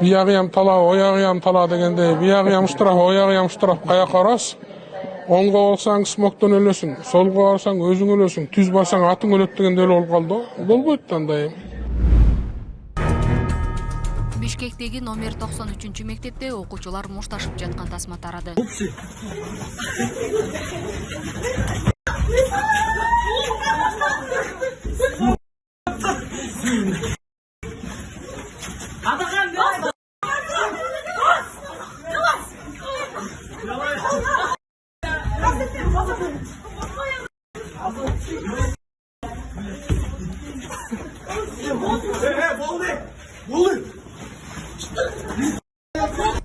Biyagıyam tala, oyagıyam tala degende, biyagıyam ştraf, oyagıyam ştraf kaya karas. Onga olsaң smoktan ölösüň, solga barsaň özüň ölösüň, tüz barsaň atyň ölet degende öyle olup kaldy. Bolboýt андай. Бишкектеги номер 93-мектепте окуучулар мушташып жаткан тасма тарады.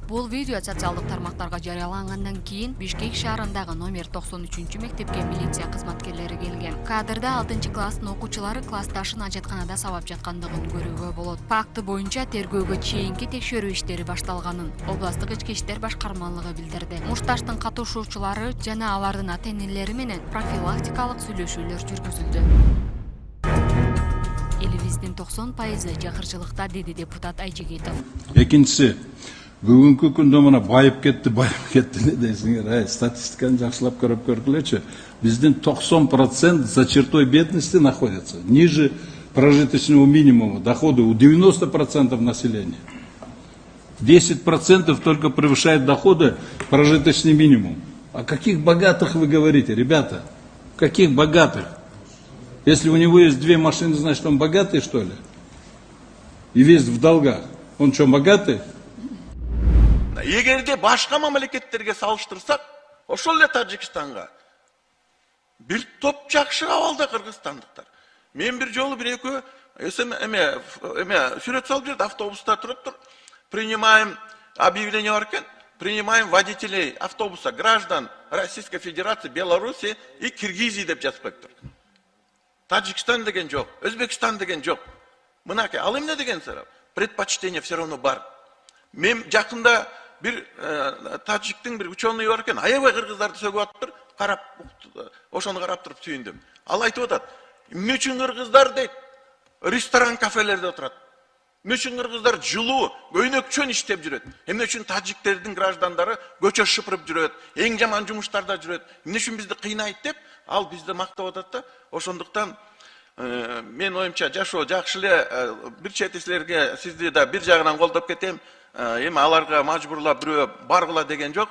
Бул видео социалдык тармактарга жарыялангандан кийин Бишкек шаарындагы номер 93-мектепке милиция кызматкерлери келген. Кадрда 6-класстын окуучулары классташын ажатканада сабап жаткандыгын көрүүгө болот. Факты боюнча тергөөгө чейинки текшерүү иштери башталганын областтык ички иштер башкармалыгы билдирди. Мушташтын катышуучулары жана алардын ата-энелери менен профилактикалык сүйлөшүүлөр жүргүзүлдү. Элибиздин 90% жакырчылыкта, деди депутат Айжигитов. Экинчиси, бүгүнкү күндө мына байып кетти не дейсиңер, статистиканы жакшылап көрүп көргүлөчү. Биздин 90% за чертой бедности находятся, ниже прожиточного минимума, доходы у 90% населения. 10% только превышает доходы прожиточный минимум. О каких богатых вы говорите, ребята? Каких богатых? Если у него есть 2 машины, значит он богатый, что ли? И весь в долгах. Он что, богатый? Эгерде башка мамлекеттерге салыштырсак, ошол эле Тажикстанга бир топ жакшы абалда кыргызстандыктар. Мен бир жолу бир экөө сүрөт салып жүрдү, автобуста туруптур. Принимаем объявление бар экен. Принимаем водителей автобуса граждан Российской Федерации, Беларуси и Киргизии деп жазып коюптур. Таджикстан деген жок, Өзбекстан деген жок. Мынакей, ал эмне деген сурап? Предпочтение все равно бар. Мен жакында бир таджиктин бир ученый бар экен, аябай кыргыздарды сөгүп атыптыр, карап, ошону карап туруп сүйүндүм. Ал айтып атат, эмне үчүн кыргыздар дейт, ресторан, кафелерде отурат. Эмне үчүн кыргыздар жылуу, көйнөкчөн иштеп жүрөт. Эмне үчүн таджиктердин граждандары көчө шыпырып жүрөт, эң жаман жумуштарда жүрөт. Эмне үчүн бизди кыйнайт деп, ал бизди мактап атат да. Ошондуктан мен оюмча жашоо жакшы эле, бир четисилерге сизди да бир жагынан колдоп кетем. Эми аларга мажбурлап бирөө баргыла деген жок.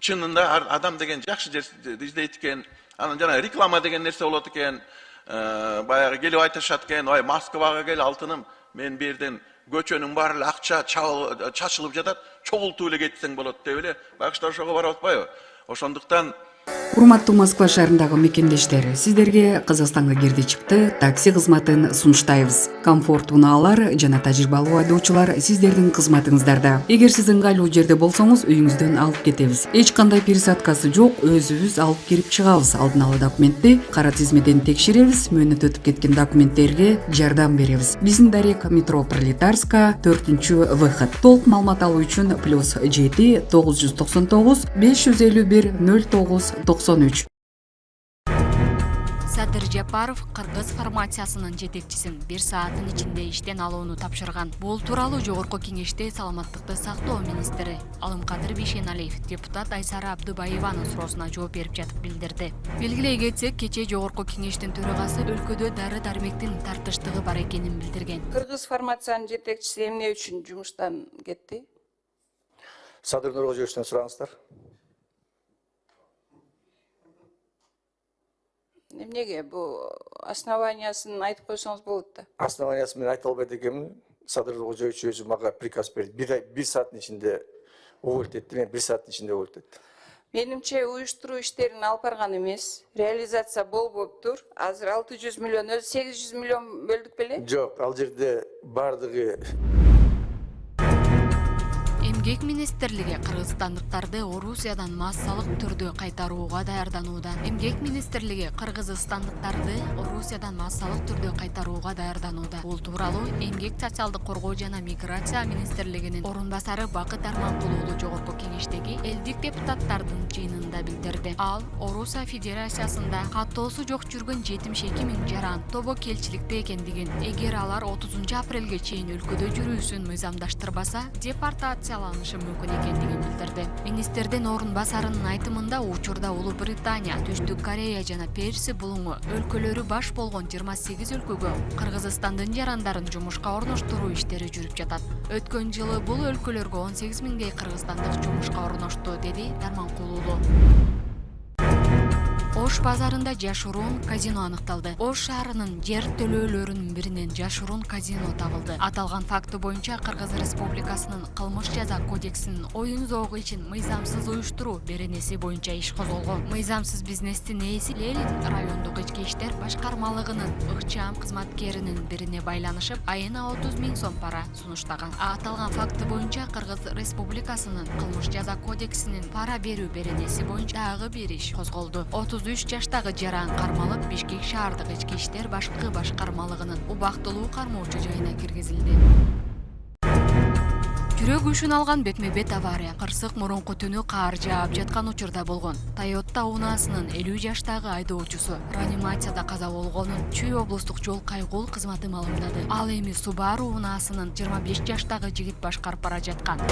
Чынында адам деген жакшы жерди издейт экен. Анан жана реклама деген нерсе болот экен. Баягы келип айтышат экен, ой Москвага кел алтыным, мен бу жерден көчөнүн баары эле акча чачылып жатат, чогултуп эле кетсең болот деп эле. Байкуштар ошого барып атпайбы? Ошондуктан Урматтуу Москва шаарындагы мекендештер, сиздерге Кыргызстанга кирди чыкты такси кызматын сунуштайбыз. Комфорт унаалар жана тажрыйбалуу айдоочулар сиздердин кызматыңыздарда. Эгер сиз ыңгайлуу жерде болсоңуз, үйүңүздөн алып кетебиз. Эч кандай пересадкасы жок, өзүбүз алып кирип чыгабыз. Алдын ала документти кара тизмеден текшеребиз, мөөнөт өтүп кеткен документтерге жардам беребиз. Биздин дарек метро Пролетарска 4-выход. Толук маалымат алуу үчүн +7 999 551 09 93. Садыр Жапаров кыргыз формациясынын жетекчисин 1 сааттын ичинде иштен алууну тапшырган. Бул тууралуу Жогорку Кеңеште саламаттыкты сактоо министри Алымкадыр Бейшеналиев депутат Айсара Абдыбаеванын суроосуна жооп берип жатып билдирди. Белгилей кетсек, кечээ Жогорку Кеңештин төрагасы өлкөдө дары-дармектин тартыштыгы бар экенин билдирген. Кыргыз формациянын жетекчиси эмне үчүн жумуштан кетти? Садыр Нуркожоевичтен сураңыздар. Эмнеге бу основаниясын айтып койсоңуз болот да. Основаниясын мен айта албайт экенмин. Садыр Нуркожоевич өзү мага приказ берди. 1 сааттын ичинде увольтетти, мен 1 сааттын ичинде увольтеттим. Менимче уюштуруу иштерин алып барган эмес, реализация болбоптур. Азыр 600 миллион, 800 миллион бөлдүк беле? Жок, ал жерде бардыгы Эмгек министрлиги кыргызстандыктарды Орусиядан массалык түрдө кайтарууга даярданууда. Эмгек министрлиги кыргызстандыктарды Орусиядан массалык түрдө кайтарууга даярданууда. Бул тууралуу Эмгек социалдык коргоо жана миграция министрлигинин орун басары Бакыт Арманкулуу жогорку кеңештеги элдик депутаттардын жыйынында билдирди. Ал Орусия Федерациясында каттоосу жок жүргөн 72 000 жаран тобок элчиликте экендигин, эгер алар 30 апрелге чейин өлкөдө жүрүүсүн мыйзамдаштырбаса, депортацияланышы мүмкүн экендигин билдирди. Министрдин орун басарынын айтымында учурда Улуу Британия, Түштүк Корея жана Перси булуңу өлкөлөрү баш болгон 28 өлкөгө Кыргызстандын жарандарын жумушка орноштуруу иштери жүрүп жатат. Өткөн жылы бул өлкөлөргө 18 000 кыргызстандык жумушка орношту, деди Дарманкулуу. Ош базарында жашыруун казино аныкталды. Ош шаарынын жер төлөөлөрүнүн биринен жашыруун казино табылды. Аталган факты боюнча Кыргыз Республикасынын кылмыш жаза кодексинин оюн зоогу ичин мыйзамсыз уюштуруу беренеси боюнча иш козголгон. Мыйзамсыз бизнестин ээси Ленин райондук ички иштер башкармалыгынын ыкчам кызматкеринин бирине байланышып, айына 30 000 сом пара сунуштаган. Аталган факты боюнча Кыргыз Республикасынын кылмыш жаза кодексинин пара берүү беренеси боюнча дагы бир иш козголду. 33 жаштагы жаран кармалып, Бишкек шаардык ички иштер башкармалыгынын убактылуу кармоочу жайына киргизилди. Жүрөк үшүн алган бетме-бет авария кырсык мурунку түнү каар жаап жаткан учурда болгон. Toyota унаасынын 50 жаштагы айдоочусу реанимацияда каза болгонун Чүй облустук жол кайгул кызматы маалымдады. Ал эми Subaru унаасынын 25 жаштагы жигит башкарып бара жаткан.